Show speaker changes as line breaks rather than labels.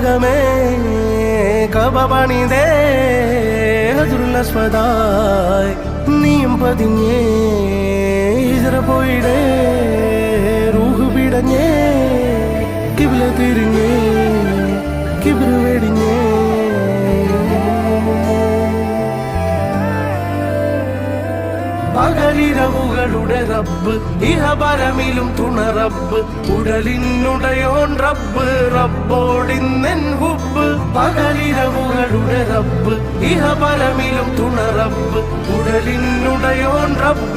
ഉലകമേ കബപണിതേ ഹജറുൽ-അസ്വദായി നീയും പതിഞ്ഞേ ഹിജ്റ പോയിടേ റൂഹ് പിടഞ്ഞേ കിബ്ല തിരിഞ്ഞേ കിബ്ർ വെടിഞ്ഞേ പകലിരവുകളുടെ റബ്ബ് ഇഹപരമിലും തുണ റബ്ബ് ഉടലിനുടയോൻ റബ്ബ് റബ്ബോടിന്നെൻ ഹുബ്ബ് പകലിരവുകളുടെ റബ്ബ് ഇഹപരമിലും തുണ റബ്ബ് ഉടലിനുടയോൻ റബ്ബ്